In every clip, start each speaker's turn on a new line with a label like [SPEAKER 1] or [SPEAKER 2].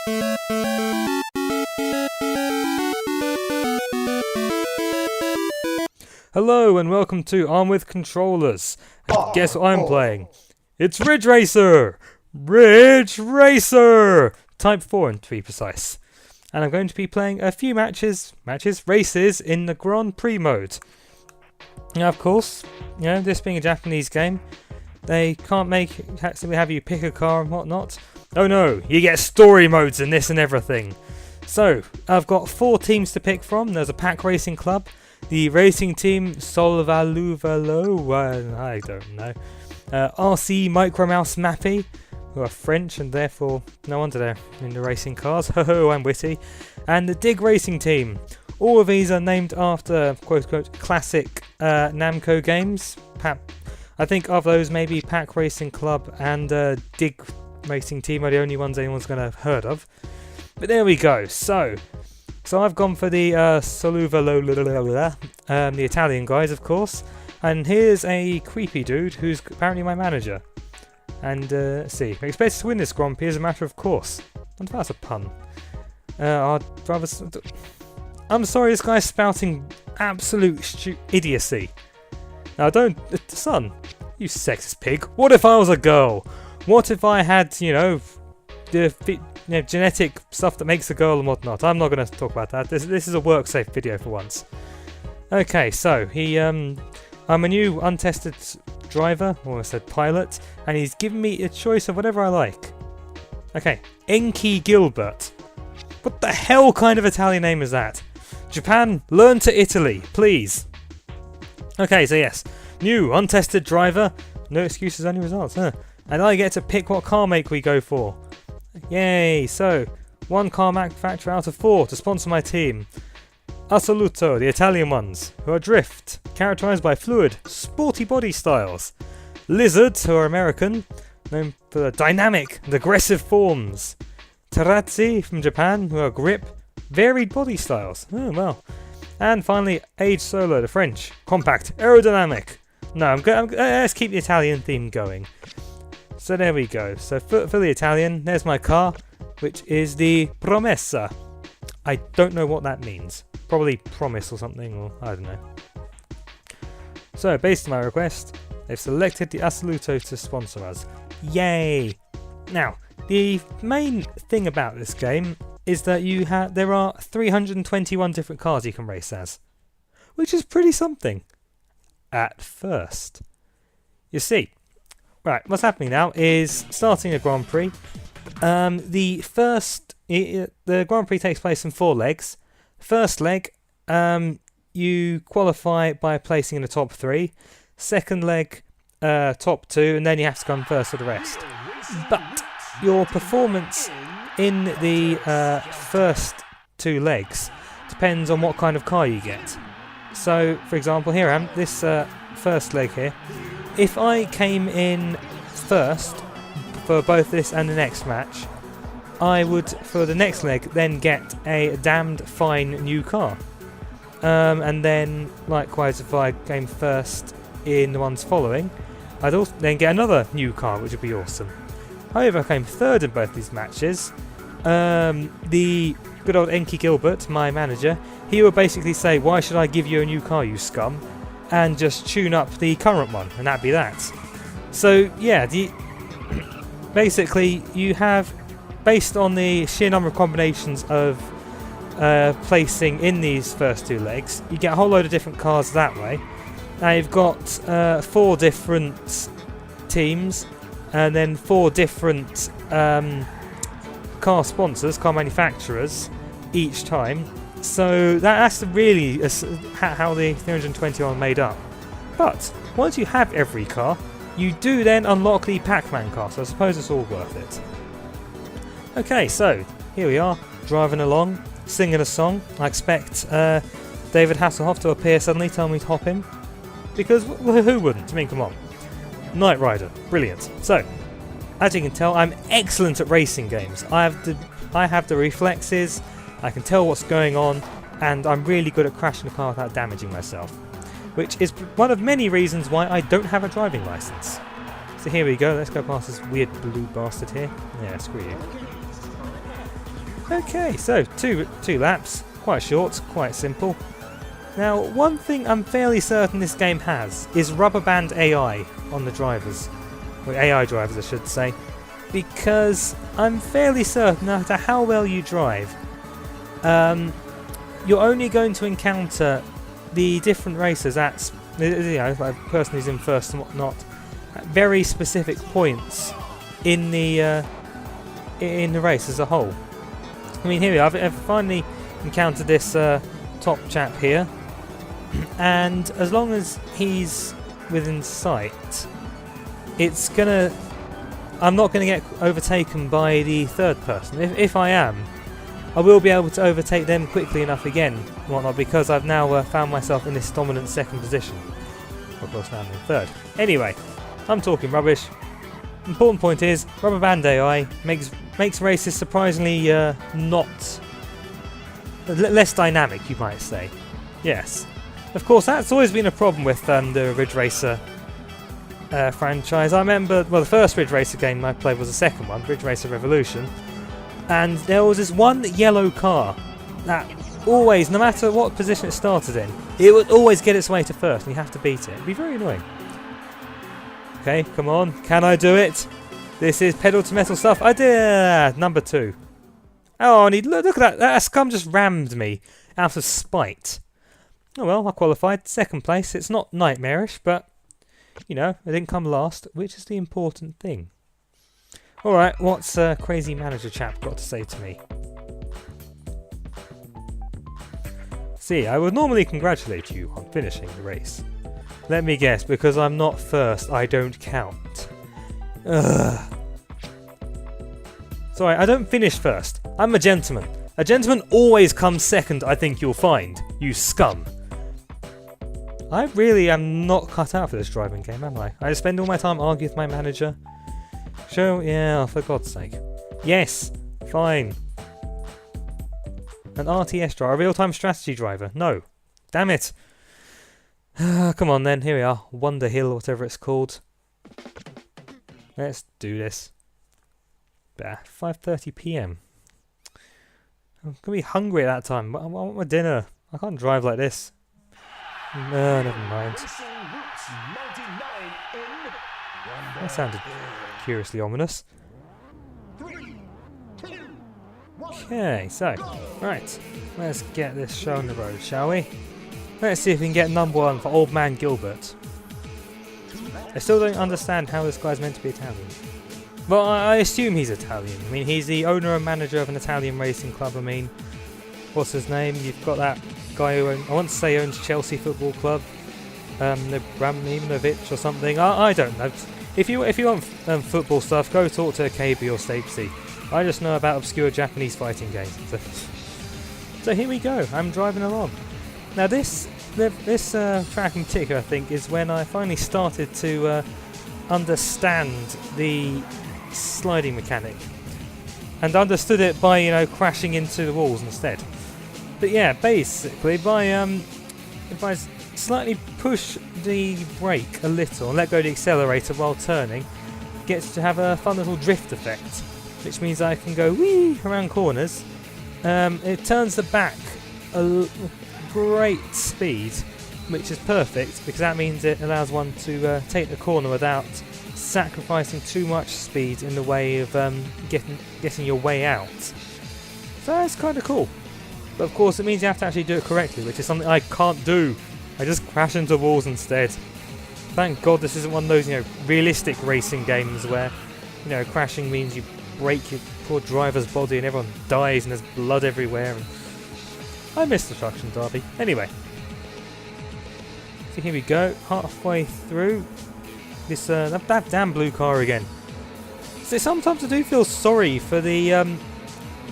[SPEAKER 1] Hello and welcome to Arm with Controllers. And guess what I'm playing? It's Ridge Racer! Ridge Racer! Type 4 to be precise. And I'm going to be playing a few races in the Grand Prix mode. Now of course, you know, this being a Japanese game, they can't simply have you pick a car and whatnot. Oh no, you get story modes in this and everything. So, I've got 4 teams to pick from. There's a pack racing club, the racing team Solvaluvalo, I don't know, AwC Micro Mouse Mappy, who are French and therefore no wonder they're in the racing cars, ho I'm witty, and the Dig Racing team. All of these are named after quote-unquote classic Namco games. I think of those maybe Pack Racing Club and Dig Racing Team are the only ones anyone's going to have heard of. But there we go. So I've gone for the Soluvalo, the Italian guys, of course. And here's a creepy dude who's apparently my manager. And let's see, I expect to win this Grand Prix as a matter of course. I wonder if that's a pun. I'm sorry, this guy's spouting absolute idiocy. Now son, you sexist pig. What if I was a girl? What if I had, you know, genetic stuff that makes a girl and whatnot? I'm not going to talk about that. This is a work-safe video for once. Okay, so I'm a new untested driver, or I said pilot, and he's given me a choice of whatever I like. Okay, Enki Gilbert. What the hell kind of Italian name is that? Japan, learn to Italy, please. Okay, so yes, new untested driver, no excuses, only results, huh? And I get to pick what car make we go for. Yay! So, 1 car manufacturer out of 4 to sponsor my team. Assoluto, the Italian ones, who are drift, characterised by fluid, sporty body styles. Lizard, who are American, known for the dynamic and aggressive forms. Tarazzi from Japan, who are grip, varied body styles. Oh well. And finally, Age Solo, the French, compact, aerodynamic. No, let's keep the Italian theme going. So there we go. So for the Italian, there's my car, which is the Promessa. I don't know what that means. Probably promise or something, or I don't know. So based on my request, they've selected the Assoluto to sponsor us. Yay! Now, the main thing about this game is that there are 321 different cars you can race as, which is pretty something. At first, you see. Right, what's happening now is starting a Grand Prix. The Grand Prix takes place in 4 legs. First leg, you qualify by placing in the top 3. Second leg, top 2, and then you have to come first for the rest. But your performance in the first 2 legs depends on what kind of car you get. So, for example, here I am, this first leg here. If I came in first for both this and the next match, I would, for the next leg, then get a damned fine new car. And then, likewise, if I came first in the ones following, I'd also then get another new car, which would be awesome. However, if I came third in both these matches, the good old Enki Gilbert, my manager, he would basically say, "Why should I give you a new car, you scum?" and just tune up the current one, and that'd be that. So yeah, basically you have, based on the sheer number of combinations of placing in these first 2 legs, you get a whole load of different cars that way. Now you've got 4 different teams, and then 4 different car sponsors, car manufacturers, each time. So that's really how the 320 are made up. But once you have every car, you do then unlock the Pac-Man car, so I suppose it's all worth it. Okay, so here we are, driving along, singing a song. I expect David Hasselhoff to appear suddenly, tell me to hop in. Because who wouldn't? I mean, come on. Knight Rider, brilliant. So, as you can tell, I'm excellent at racing games. I have the reflexes, I can tell what's going on, and I'm really good at crashing a car without damaging myself. Which is one of many reasons why I don't have a driving license. So here we go, let's go past this weird blue bastard here. Yeah, screw you. Okay, so two laps, quite short, quite simple. Now, one thing I'm fairly certain this game has is rubber band AI on the drivers. Well, AI drivers, I should say. Because I'm fairly certain no matter how well you drive, you're only going to encounter the different racers at, like a person who's in first and whatnot, at very specific points in the race as a whole. I mean, here we are. I've finally encountered this top chap here, and as long as he's within sight, I'm not gonna get overtaken by the third person. If I am, I will be able to overtake them quickly enough again, and whatnot, because I've now found myself in this dominant second position. Of course, now I'm in third. Anyway, I'm talking rubbish. Important point is, rubber band AI makes races surprisingly less dynamic, you might say. Yes. Of course, that's always been a problem with the Ridge Racer franchise. I remember, well, the first Ridge Racer game I played was the second one, Ridge Racer Revolution, and there was this one yellow car that always, no matter what position it started in, it would always get its way to first, and you have to beat it. It'd be very annoying. Okay, come on, can I do it? This is pedal to metal stuff. I did number 2. Oh, and look at that! That scum just rammed me out of spite. Oh well, I qualified second place. It's not nightmarish, but you know, I didn't come last, which is the important thing. Alright, what's crazy manager chap got to say to me? See, I would normally congratulate you on finishing the race. Let me guess, because I'm not first, I don't count. Ugh. Sorry, I don't finish first. I'm a gentleman. A gentleman always comes second, I think you'll find, you scum. I really am not cut out for this driving game, am I? I spend all my time arguing with my manager. Sure, yeah, for God's sake. Yes, fine. An RTS driver, a real-time strategy driver. No. Damn it. Come on then, here we are. Wonder Hill, or whatever it's called. Let's do this. 5:30 PM. I'm going to be hungry at that time. I want my dinner. I can't drive like this. Never mind. That sounded curiously ominous. Okay, so, right. Let's get this show on the road, shall we? Let's see if we can get number 1 for Old Man Gilbert. I still don't understand how this guy's meant to be Italian. Well, I assume he's Italian. I mean, he's the owner and manager of an Italian racing club. I mean, what's his name? You've got that guy who I want to say owns Chelsea Football Club, Abramovich or something. I don't know. If you want football stuff, go talk to KB or Stapesy. I just know about obscure Japanese fighting games. So here we go. I'm driving along. Now this track in particular, I think, is when I finally started to understand the sliding mechanic, and understood it by, you know, crashing into the walls instead. But yeah, basically if I slightly push the brake a little and let go of the accelerator while turning, it gets to have a fun little drift effect, which means I can go wee around corners. It turns the back a great speed, which is perfect because that means it allows one to take the corner without sacrificing too much speed in the way of getting your way out. So that's kind of cool. But of course it means you have to actually do it correctly, which is something I can't do. I just crash into walls instead. Thank God this isn't one of those, you know, realistic racing games where, you know, crashing means you break your poor driver's body and everyone dies and there's blood everywhere. And I miss Destruction Derby. Anyway. So here we go, halfway through this that damn blue car again. So sometimes I do feel sorry for the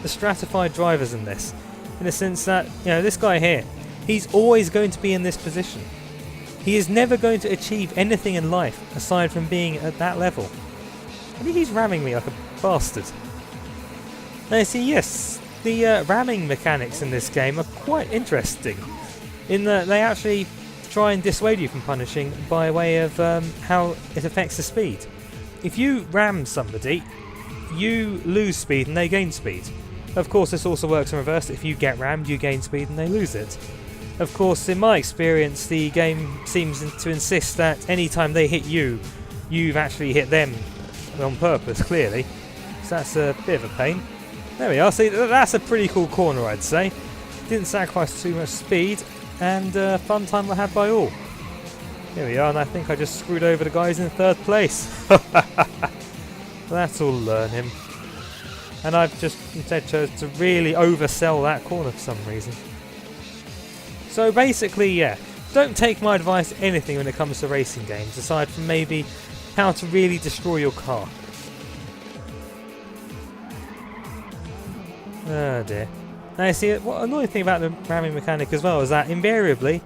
[SPEAKER 1] stratified drivers in this, in the sense that, you know, this guy here, he's always going to be in this position. He is never going to achieve anything in life aside from being at that level. I think he's ramming me like a bastard. Now you see, yes, the ramming mechanics in this game are quite interesting, in that they actually try and dissuade you from punishing by way of how it affects the speed. If you ram somebody, you lose speed and they gain speed. Of course, this also works in reverse. If you get rammed, you gain speed and they lose it. Of course, in my experience, the game seems to insist that anytime they hit you, you've actually hit them on purpose, clearly. So that's a bit of a pain. There we are. See, that's a pretty cool corner, I'd say. Didn't sacrifice too much speed, and fun time I had by all. Here we are, and I think I just screwed over the guys in third place. That's all learn him. And I've just instead chose to really oversell that corner for some reason. So basically, yeah, don't take my advice anything when it comes to racing games, aside from maybe how to really destroy your car. Oh dear. Now you see, what annoying thing about the ramming mechanic as well is that invariably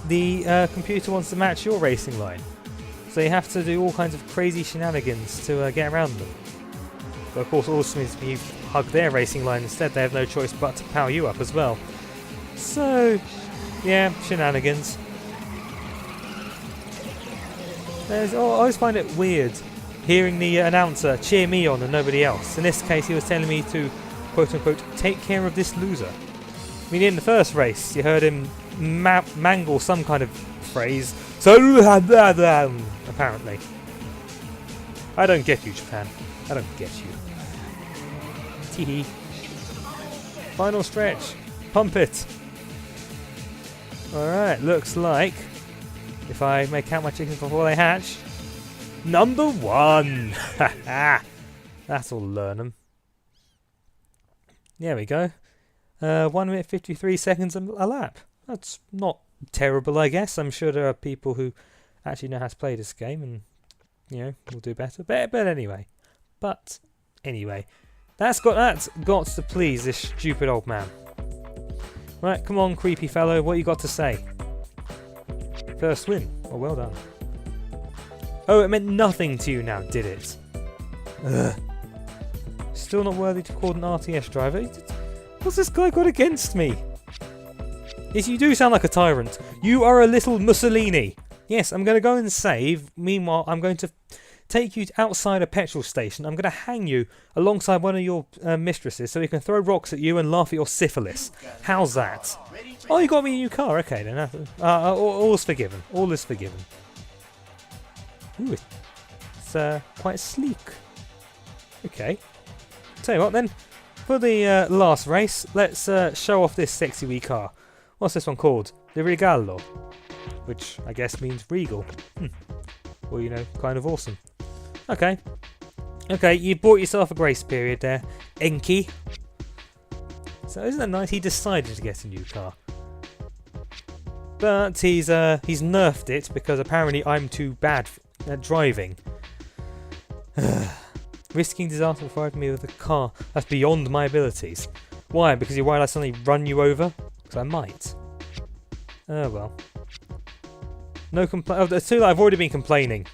[SPEAKER 1] the computer wants to match your racing line. So you have to do all kinds of crazy shenanigans to get around them. But of course also means if you hug their racing line instead, they have no choice but to power you up as well. So, yeah, shenanigans. I always find it weird hearing the announcer cheer me on and nobody else. In this case he was telling me to quote unquote take care of this loser. I mean, in the first race you heard him mangle some kind of phrase, so apparently. I don't get you, Japan. I don't get you. Teehee. Final stretch. Pump it. Alright, looks like, if I may count my chickens before they hatch, number 1! That'll learn them. There we go. 1 minute 53 seconds a lap. That's not terrible, I guess. I'm sure there are people who actually know how to play this game and, you know, will do better. But anyway. That's got to please this stupid old man. Right, come on, creepy fellow. What you got to say? First win. Oh, well done. Oh, it meant nothing to you now, did it? Ugh. Still not worthy to call an RTS driver. What's this guy got against me? Yes, you do sound like a tyrant. You are a little Mussolini. Yes, I'm going to go and save. Meanwhile, I'm going to take you outside a petrol station. I'm going to hang you alongside one of your mistresses so he can throw rocks at you and laugh at your syphilis. How's that? Oh, you got me a new car. Okay, then. All is forgiven. All is forgiven. Ooh, it's quite sleek. Okay. Tell you what then. For the last race, let's show off this sexy wee car. What's this one called? The Regalo. Which I guess means regal. Well, you know, kind of awesome. Okay. Okay, you bought yourself a grace period there, Enki. So isn't that nice? He decided to get a new car. But he's nerfed it because apparently I'm too bad at driving. Risking disaster will provide me with a car that's beyond my abilities. Why? Because you're worried I suddenly run you over? Because I might. Oh well. No complaint. Oh, it's too late. I've already been complaining.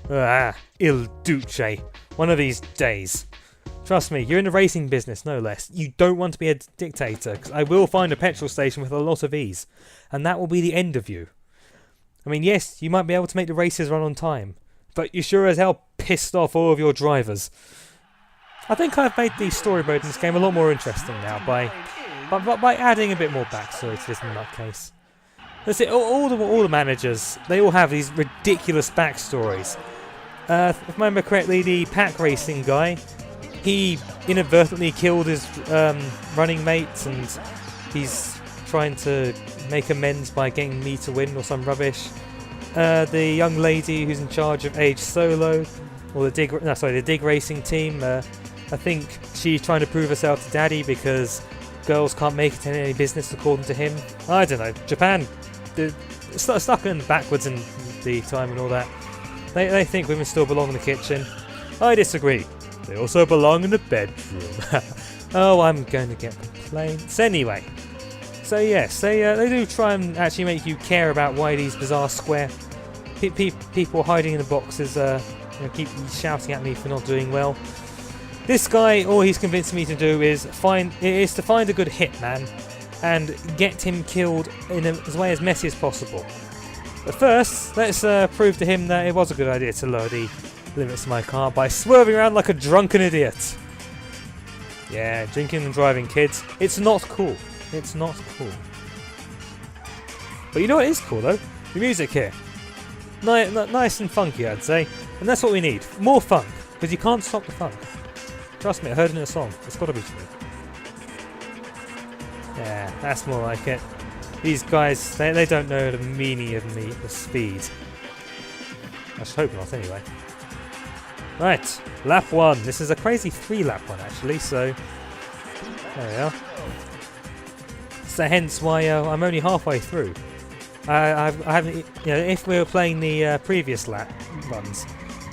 [SPEAKER 1] Il Duce. One of these days. Trust me, you're in the racing business, no less. You don't want to be a dictator, because I will find a petrol station with a lot of ease. And that will be the end of you. I mean, yes, you might be able to make the races run on time, but you sure as hell pissed off all of your drivers. I think I've made the story mode in this game a lot more interesting now by adding a bit more backstory to this nutcase. That's it. All the managers, they all have these ridiculous backstories. If I remember correctly, the pack racing guy, he inadvertently killed his running mates, and he's trying to make amends by getting me to win or some rubbish. The young lady who's in charge of Age Solo, or the dig racing team, I think she's trying to prove herself to Daddy because girls can't make it in any business according to him. I don't know. Japan, stuck in backwards in the time and all that. They think women still belong in the kitchen. I disagree. They also belong in the bedroom. Oh, I'm going to get complaints. Anyway. So yes, they do try and actually make you care about why these bizarre square people hiding in the boxes keep shouting at me for not doing well. This guy, all he's convincing me to do is to find a good hitman and get him killed in a way as messy as possible. But first, let's prove to him that it was a good idea to lower the limits of my car by swerving around like a drunken idiot. Yeah, drinking and driving, kids. It's not cool. It's not cool. But you know what is cool though? The music here. Nice and funky, I'd say. And that's what we need. More funk. Because you can't stop the funk. Trust me, I heard it in a song. It's got to be true. Yeah, that's more like it. These guys, they don't know the meaning of the speed. I should hope not, anyway. Right, lap 1. This is a crazy 3-lap one, actually, so... There we are. So hence why I'm only halfway through. I haven't... You know, if we were playing the previous lap runs,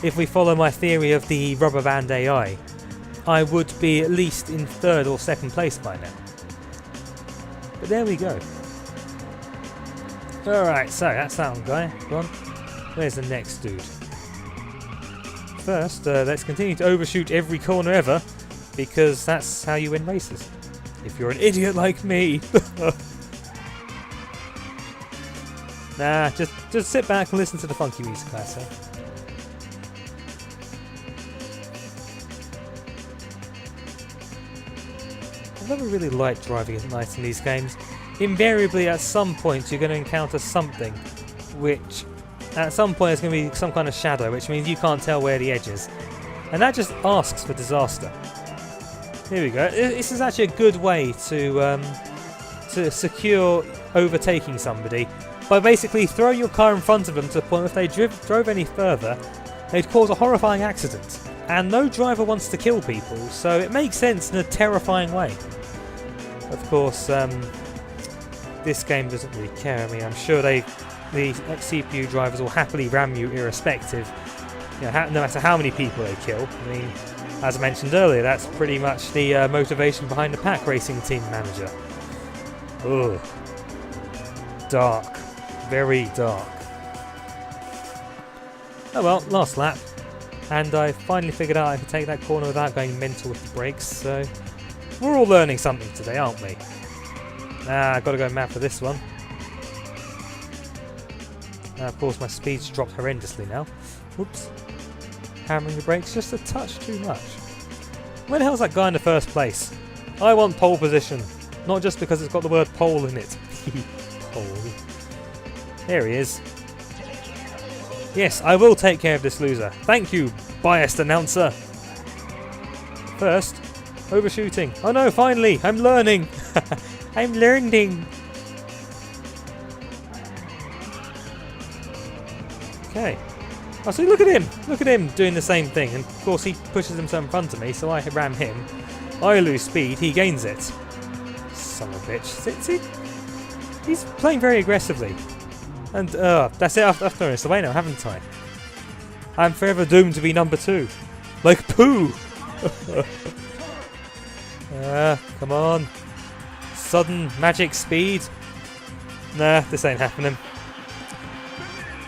[SPEAKER 1] if we follow my theory of the rubber band AI, I would be at least in 3rd or 2nd place by now. But there we go. Alright, so that's that one guy. Go on. Where's the next dude? First, let's continue to overshoot every corner ever, because that's how you win races. If you're an idiot like me. Nah, just sit back and listen to the funky music, I say. I've never really liked driving at night in these games. Invariably, at some point, you're going to encounter something which... At some point, there's going to be some kind of shadow, which means you can't tell where the edge is. And that just asks for disaster. Here we go. This is actually a good way to secure overtaking somebody by basically throwing your car in front of them to the point if they drove any further, they'd cause a horrifying accident. And no driver wants to kill people, so it makes sense in a terrifying way. Of course, this game doesn't really care. I mean, I'm sure the CPU drivers will happily ram you irrespective, you know, no matter how many people they kill. I mean, as I mentioned earlier, that's pretty much the motivation behind the pack racing team manager. Ugh. Dark. Very dark. Oh well, last lap. And I finally figured out I could take that corner without going mental with the brakes, so... We're all learning something today, aren't we? I've got to go mad for this one. Of course, my speed's dropped horrendously now. Whoops. Hammering the brakes just a touch too much. Where the hell's that guy in the first place? I want pole position. Not just because it's got the word pole in it. Pole. There he is. Yes, I will take care of this loser. Thank you, biased announcer. First, overshooting. Oh no, finally, I'm learning. I'm learning. Okay. Oh, see, look at him. Look at him doing the same thing. And of course, he pushes himself in front of me, so I ram him. I lose speed, he gains it. Son of a bitch. See? He's playing very aggressively. And, that's it. I've thrown this away now, haven't I? I'm forever doomed to be number 2. Like poo! Come on. Sudden magic speed. Nah, this ain't happening.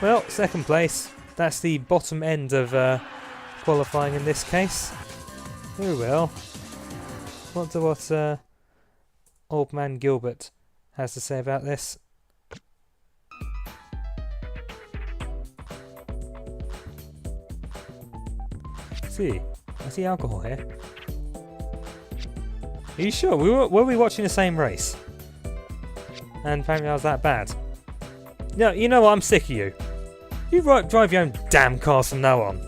[SPEAKER 1] Well, 2nd place. That's the bottom end of qualifying in this case. Very well. Wonder what old man Gilbert has to say about this. See, I see alcohol here. Are you sure? Were we watching the same race? And apparently I was that bad. No, you know what? I'm sick of you. You drive your own damn cars from now on.